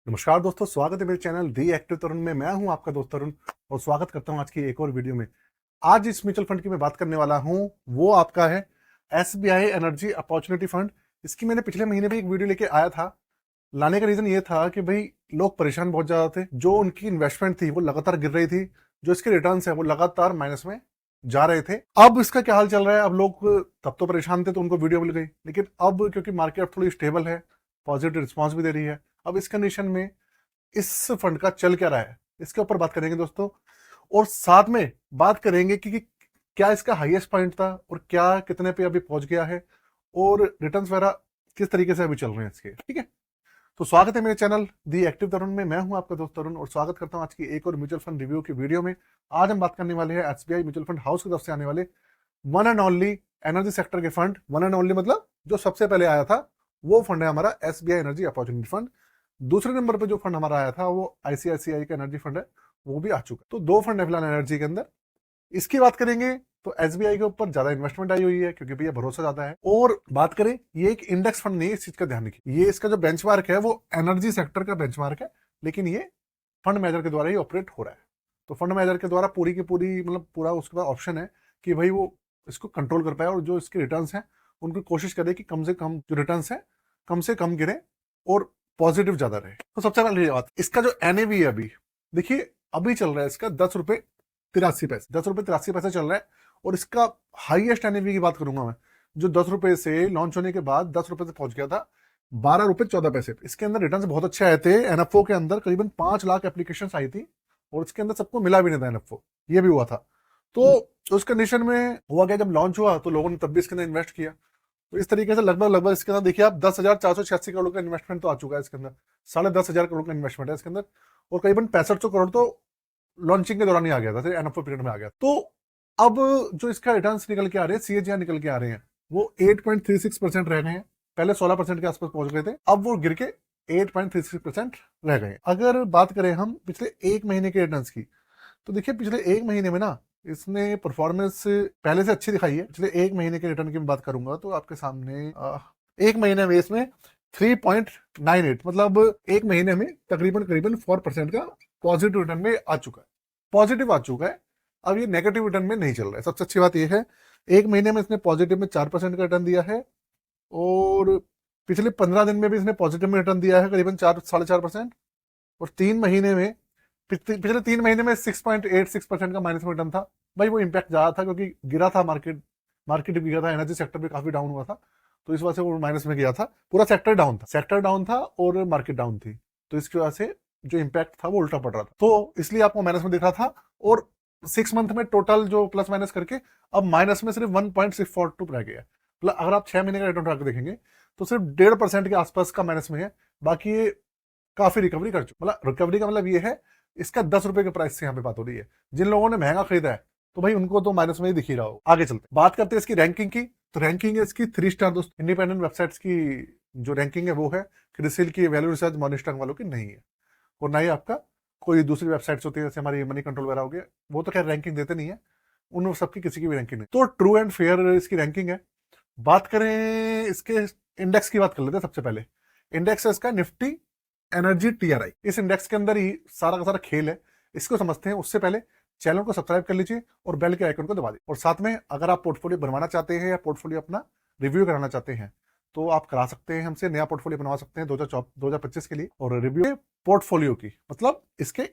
नमस्कार दोस्तों, स्वागत है मेरे चैनल दी एक्टिव तरुण में। मैं हूं आपका दोस्त तरुण और स्वागत करता हूं आज की एक और वीडियो में। आज इस म्यूचुअल फंड की मैं बात करने वाला हूं, वो आपका है एसबीआई एनर्जी अपॉर्चुनिटी फंड। इसकी मैंने पिछले महीने भी एक वीडियो लेके आया था। लाने का रीजन ये था कि भाई लोग परेशान बहुत ज्यादा थे, जो उनकी इन्वेस्टमेंट थी वो लगातार गिर रही थी, जो इसके रिटर्न है वो लगातार माइनस में जा रहे थे। अब इसका क्या हाल चल रहा है? अब लोग तब तो परेशान थे तो उनको वीडियो मिल गई, लेकिन अब क्योंकि मार्केट थोड़ी स्टेबल है, पॉजिटिव रिस्पॉन्स भी दे रही है, अब इस कंडीशन में इस फंड का चल क्या रहा है इसके ऊपर बात करेंगे दोस्तों। और साथ में बात करेंगे कि क्या इसका हाईएस्ट पॉइंट था और क्या कितने पे अभी पहुंच गया है और रिटर्न्स वगैरह किस तरीके से अभी चल रहे हैं इसके। ठीक है, तो स्वागत है मेरे चैनल दी एक्टिव तरुण में। मैं हूं आपका दोस्त तरुण और स्वागत करता हूं आज की एक और म्यूचुअल फंड रिव्यू की वीडियो में। आज हम बात करने वाले हैं एसबीआई म्यूचुअल फंड हाउस की तरफ से आने वाले one and only energy sector के फंड। वन एंड ओनली मतलब जो सबसे पहले आया था वो फंड है हमारा एसबीआई एनर्जी अपॉर्चुनिटी फंड। दूसरे नंबर पे जो फंड हमारा आया था वो आईसीआईसीआई का एनर्जी फंड है, वो भी आ चुका है। तो दो फंड है फिलहाल एनर्जी के अंदर। इसकी बात करेंगे तो एसबीआई के ऊपर ज्यादा इन्वेस्टमेंट आई हुई है क्योंकि भैया भरोसा ज्यादा है। और बात करें, ये एक इंडेक्स फंड नहीं है, इस चीज का ध्यान रखिए। ये इसका जो बेंचमार्क है वो एनर्जी सेक्टर का बेंचमार्क है, लेकिन ये फंड मैनेजर के द्वारा ही ऑपरेट हो रहा है। तो फंड मैनेजर के द्वारा पूरी की पूरी मतलब पूरा उसके पास ऑप्शन है कि भाई वो इसको कंट्रोल कर पाए और जो इसके रिटर्न्स हैं उनको कोशिश करे कि कम से कम जो रिटर्न्स है कम से कम गिरे और पॉजिटिव ज्यादा रहे। तो सबसे पहले बात, इसका जो एनएवी है अभी देखिए, अभी चल रहा है इसका 10 रुपए 83 पैसे, 10 रुपए 83 पैसे चल रहा है। और इसका हाईएस्ट एनएवी की बात करूंगा मैं, जो 10 रुपए से लॉन्च होने के बाद 10 रुपए से पहुंच गया था 12 रुपए 14 पैसे। इसके अंदर रिटर्न बहुत अच्छे आए थे। एनएफओ के अंदर करीबन 5 लाख एप्लीकेशन आई थी और इसके अंदर सबको मिला भी नहीं था एनएफओ, ये भी हुआ था। तो उस कंडीशन में हुआ क्या, जब लॉन्च हुआ तो लोगों ने तब भी इसके अंदर इन्वेस्ट किया। तो इस तरीके से लगभग लगभग इसके अंदर देखिए आप 10,486 करोड़ का इन्वेस्टमेंट तो आ चुका है इसके अंदर। 10,500 करोड़ का इन्वेस्टमेंट है इसके अंदर और करीबन 6500 करोड़ तो लॉन्चिंग के दौरान ही आ गया था, एनएफओ पीरियड में आ गया। तो अब जो इसका रिटर्न निकल के आ रहे हैं, सीएजीआर निकल के आ रहे हैं, वो 8.36% रह गए हैं। पहले 16% के आसपास पहुंच गए थे, अब वो गिर के 8.36% रह गए। अगर बात करें हम पिछले एक महीने के रिटर्न की, तो देखिए पिछले एक महीने में ना इसने परफॉर्मेंस पहले से अच्छी दिखाई है। पिछले एक महीने के रिटर्न की मैं बात करूंगा तो आपके सामने एक महीने में इसमें 3.98 मतलब एक महीने में तकरीबन करीबन 4% का पॉजिटिव रिटर्न में आ चुका है, पॉजिटिव आ चुका है। अब ये नेगेटिव रिटर्न में नहीं चल रहा है। सबसे अच्छी बात यह है, एक महीने में इसने पॉजिटिव में 4% का रिटर्न दिया है और पिछले 15 दिन में भी इसने पॉजिटिव में रिटर्न दिया है करीबन 4 साढ़े 4%। और 3 महीने में पिछले 3 महीने में 6.86% का माइनस में रिटर्न था। भाई वो इम्पैक्ट ज्यादा था क्योंकि गिरा था मार्केट, मार्केट भी गिरा था, एनर्जी सेक्टर भी काफी डाउन हुआ था, तो इस वजह से वो माइनस में गया था। पूरा सेक्टर डाउन था, सेक्टर डाउन था और मार्केट डाउन थी, तो इसकी वजह से जो इम्पैक्ट था वो उल्टा पड़ रहा था, तो इसलिए आपको माइनस में दिख रहा था। और 6 मंथ में टोटल जो प्लस माइनस करके अब माइनस में सिर्फ 1.642 रह गया है। मतलब अगर आप 6 महीने का रिटर्न उठा के देखेंगे तो सिर्फ 1.5% के आसपास का माइनस में है। बाकी ये काफी रिकवरी कर चुका, मतलब रिकवरी का मतलब ये है इसका 10 रुपए के प्राइस से यहाँ पे बात हो रही है। जिन लोगों ने महंगा खरीदा है तो भाई उनको तो माइनस में ही दिख ही रहा हो। आगे चलते बात करते हैं इसकी रैंकिंग की। तो रैंकिंग है इसकी 3 स्टार दोस्त। इंडिपेंडेंट वेबसाइट्स की जो रैंकिंग है वो है, क्रिसिल की, वैल्यू रिसर्च, मॉर्निंगस्टार वालों की नहीं है। और ना ही आपका कोई दूसरी वेबसाइट्स होती है जैसे हमारी मनी कंट्रोल वगैरह हो गया, वो तो खैर रैंकिंग देते नहीं है, उन सबकी किसी की भी रैंकिंग नहीं। तो ट्रू एंड फेयर इसकी रैंकिंग है। बात करें इसके इंडेक्स की, बात कर लेते हैं सबसे पहले। इंडेक्स है इसका निफ्टी एनर्जी टीआरआई। इस इंडेक्स के अंदर ही सारा का सारा खेल है, इसको समझते हैं। उससे पहले चैनल को सब्सक्राइब कर लीजिए और बेल के आइकन को दबा दीजिए। और साथ में अगर आप पोर्टफोलियो बनवाना चाहते हैं या पोर्टफोलियो अपना रिव्यू कराना चाहते हैं तो आप करा सकते हैं हमसे, नया पोर्टफोलियो बनवा सकते हैं 2025 के लिए। और रिव्यू पोर्टफोलियो की मतलब इसके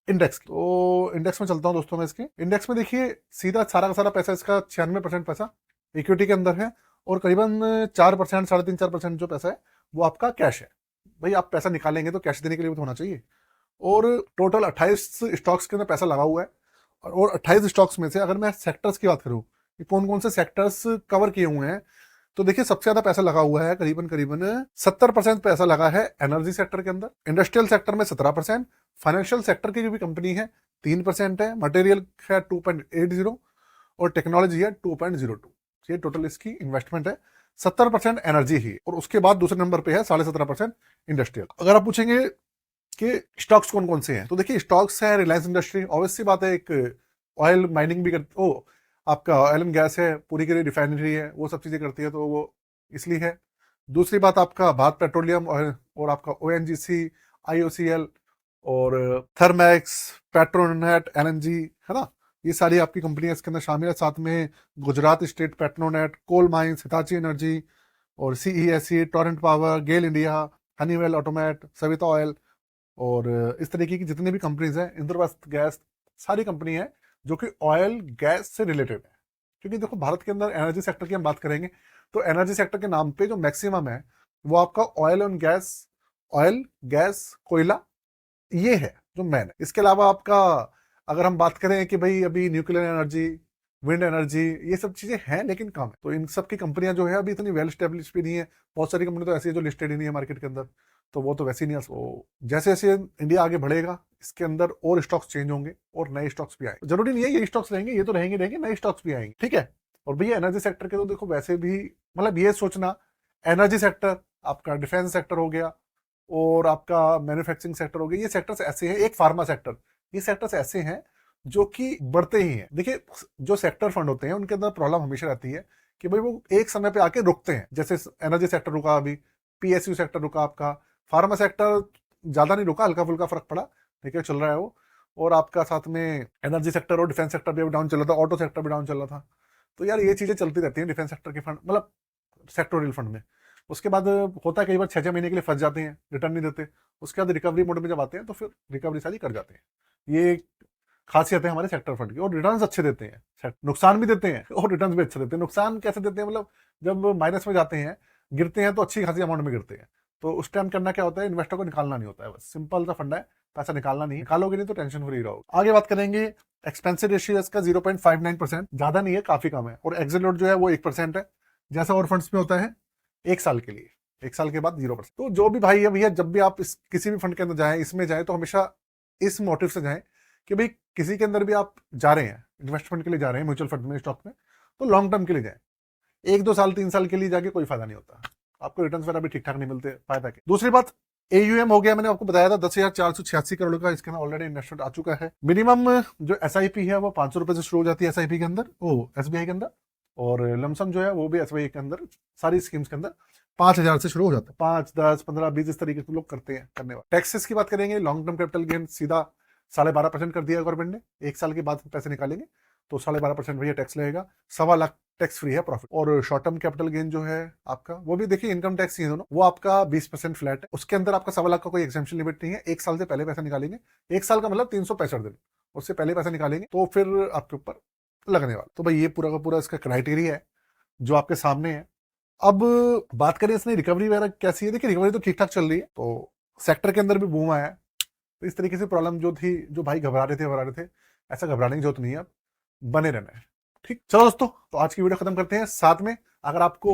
इंडेक्स की। तो इंडेक्स में चलता हूं दोस्तों मैं। इसके इंडेक्स में देखिए सीधा सारा का सारा पैसा इसका 96% पैसा इक्विटी के अंदर है और करीबन 4% 3.5-4% जो पैसा है वो आपका कैश है। भाई आप पैसा निकालेंगे तो कैश देने के लिए भी तो होना चाहिए। और टोटल 28 स्टॉक्स के अंदर पैसा लगा हुआ है। और 28 स्टॉक्स में से अगर मैं सेक्टर्स की बात करूं कि कौन कौन से सेक्टर्स कवर किए हुए हैं, तो देखिए सबसे ज्यादा पैसा लगा हुआ है, करीबन करीबन 70% पैसा लगा है एनर्जी सेक्टर के अंदर। इंडस्ट्रियल सेक्टर में 17%, फाइनेंशियल सेक्टर की जो भी कंपनी है 3% है, मटेरियल है 2.80 और टेक्नोलॉजी है 2.02। ये टोटल इसकी इन्वेस्टमेंट है। 70% एनर्जी ही और उसके बाद दूसरे नंबर पे है 17.5% इंडस्ट्रियल। अगर आप पूछेंगे कि स्टॉक्स कौन कौन से हैं, तो देखिए स्टॉक्स है रिलायंस इंडस्ट्री, ऑब्वियस सी बात है, एक ऑयल माइनिंग भी करती, ओ आपका ऑयल एंड गैस है, पूरी की रिफाइनरी है, वो सब चीजें करती है तो वो इसलिए है। दूसरी बात आपका भारत पेट्रोलियम और आपका ओएनजीसी, IOCL और थर्मैक्स, पेट्रोनेट, LNG, है ना, ये सारी आपकी कंपनियां इसके अंदर शामिल है। साथ में Gujarat State Petronet, coal mines, Hitachi Energy और CESC, Torrent Power, GAIL India, Honeywell Automate, Savita Oil और इस तरीके की जितनी भी कंपनीज हैं, इंद्रप्रस्थ गैस, सारी कंपनी है जो कि ऑयल गैस से रिलेटेड है। क्योंकि देखो भारत के अंदर एनर्जी सेक्टर की हम बात करेंगे तो एनर्जी सेक्टर के नाम पे जो मैक्सिमम है वो आपका ऑयल गैस कोयला, ये है जो मेन है। इसके अलावा आपका अगर हम बात करें कि भाई अभी न्यूक्लियर एनर्जी, विंड एनर्जी, ये सब चीजें हैं लेकिन कम है। तो इन सब की कंपनियां जो है अभी इतनी वेल स्टेब्लिश भी नहीं है। बहुत सारी कंपनी तो ऐसी है जो लिस्टेड ही नहीं है मार्केट के अंदर, तो वो तो वैसे ही नहीं है। तो जैसे जैसे इंडिया आगे बढ़ेगा इसके अंदर और स्टॉक्स चेंज होंगे और नए स्टॉक्स भी आएंगे। जरूरी नहीं है ये स्टॉक्स रहेंगे, ये तो रहेंगे, नए स्टॉक्स भी आएंगे, ठीक है। और भैया एनर्जी सेक्टर के तो देखो वैसे भी मतलब ये सोचना, एनर्जी सेक्टर आपका डिफेंस सेक्टर हो गया और आपका मैन्युफैक्चरिंग सेक्टर हो गया, ये सेक्टर्स ऐसे हैं, एक फार्मा सेक्टर, ये सेक्टर्स ऐसे हैं जो कि बढ़ते ही हैं। देखिए जो सेक्टर फंड होते हैं उनके अंदर प्रॉब्लम हमेशा रहती है कि भाई वो एक समय पे आके रुकते हैं। जैसे एनर्जी सेक्टर रुका, अभी PSU सेक्टर रुका आपका, फार्मा सेक्टर ज्यादा नहीं रुका, हल्का फुल्का फर्क पड़ा, ठीक है, चल रहा है वो। और आपका साथ में एनर्जी सेक्टर और डिफेंस सेक्टर भी डाउन चल रहा था, ऑटो सेक्टर भी डाउन चल रहा था। तो यार ये चीजें चलती रहती हैं डिफेंस सेक्टर के फंड, मतलब सेक्टोरियल फंड में। उसके बाद होता है कई बार 6-6 महीने के लिए फंस जाते हैं, रिटर्न नहीं देते। उसके बाद रिकवरी मोड में जब आते हैं तो फिर रिकवरी सारी कर जाते हैं। ये खासियत है हमारे सेक्टर फंड की। और रिटर्न्स अच्छे देते हैं, नुकसान भी देते हैं और रिटर्न्स भी अच्छे देते हैं। नुकसान कैसे देते हैं, मतलब जब माइनस में जाते हैं, गिरते हैं तो अच्छी खासी अमाउंट में गिरते हैं, तो उस टाइम करना क्या होता है, इन्वेस्टर को निकालना नहीं होता है, बस सिंपल सा फंडा है, पैसा निकालना नहीं, निकालोगे नहीं तो टेंशन फ्री रहोगे। आगे बात करेंगे एक्सपेंसिव रेशियो इसका 0.59%, ज्यादा नहीं है, काफी कम है। और एक्सिट लोड जो है वो 1% है, जैसा और फंड्स में होता है 1 साल के लिए, 1 साल के बाद 0%। तो जो भी भाई है भैया, जब भी आप किसी भी फंड के अंदर जाएं, इसमें जाएं, तो हमेशा इस मोटिव से जाएं कि भाई किसी के अंदर भी आप जा रहे हैं, इन्वेस्टमेंट के लिए जा रहे हैं, म्यूचुअल फंड में, स्टॉक में, तो लॉन्ग टर्म के लिए जाएं। 1-2 साल 3 साल के लिए जाके कोई फायदा नहीं होता, आपको रिटर्न वगैरह भी ठीक ठाक नहीं मिलते, फायदा के। दूसरी बात, AUM हो गया, मैंने आपको बताया था 10,486 करोड़ का इसके अंदर ऑलरेडी इन्वेस्टमेंट आ चुका है। मिनिमम जो SIP है वो 500 रुपए से शुरू हो जाती है SIP के अंदर, SBI के अंदर। और लमसम जो है वो भी SBI के अंदर, सारी स्कीम्स के अंदर 5,000 से शुरू हो जाता है। 5, 10, 15, 20 इस तरीके से लोग करते हैं, करने वाले। टैक्सेस की बात करेंगे, लॉन्ग टर्म कैपिटल गेन सीधा 12.5% कर दिया गवर्नमेंट ने। 1 साल के बाद पैसे निकालेंगे तो 12.5% भैया टैक्स लगेगा, 1.25 लाख टैक्स फ्री है प्रॉफिट। और शॉर्ट टर्म कैपिटल गेन जो है आपका, वो भी देखिए इनकम टैक्स ही है दोनों, वो आपका 20% फ्लैट है। उसके अंदर आपका 1.25 लाख का कोई एग्जेम्पशन लिमिट नहीं है। 1 साल से पहले पैसा निकालेंगे, 1 साल का मतलब 365 दिन, उससे पहले पैसा निकालेंगे तो फिर आपके ऊपर लगने वाला। तो भाई ये पूरा का पूरा इसका क्राइटेरिया है जो आपके सामने है। अब बात करें इसमें रिकवरी वगैरह कैसी है, देखिए रिकवरी तो ठीक ठाक चल रही है, तो सेक्टर के अंदर भी बूम आया है। तो इस तरीके से प्रॉब्लम जो थी, जो भाई घबरा रहे थे, ऐसा घबराने की जरूरत नहीं है, अब बने रहना है, ठीक। चलो दोस्तों, तो आज की वीडियो खत्म करते हैं। साथ में अगर आपको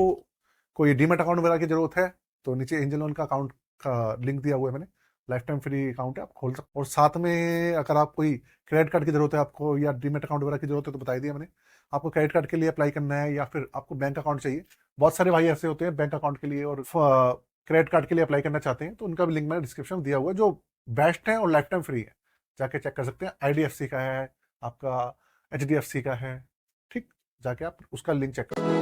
कोई डीमेट अकाउंट वगैरह की जरूरत है तो नीचे एंजल लोन का अकाउंट का लिंक दिया हुआ है मैंने, लाइफ टाइम फ्री अकाउंट है, आप खोल सकते। और साथ में अगर आप कोई क्रेडिट कार्ड की जरूरत है आपको, या डीमेट अकाउंट वगैरह की जरूरत है, तो बता दिया मैंने। आपको क्रेडिट कार्ड के लिए अप्लाई करना है या फिर आपको बैंक अकाउंट चाहिए, बहुत सारे भाई ऐसे होते हैं बैंक अकाउंट के लिए और क्रेडिट कार्ड के लिए अप्लाई करना चाहते हैं, तो उनका भी लिंक मैंने डिस्क्रिप्शन में दिया हुआ है, जो बेस्ट है और लाइफ टाइम फ्री है, जाके चेक कर सकते हैं। IDFC का है, आपका HDFC का है, ठीक, जाके आप उसका लिंक चेक करो।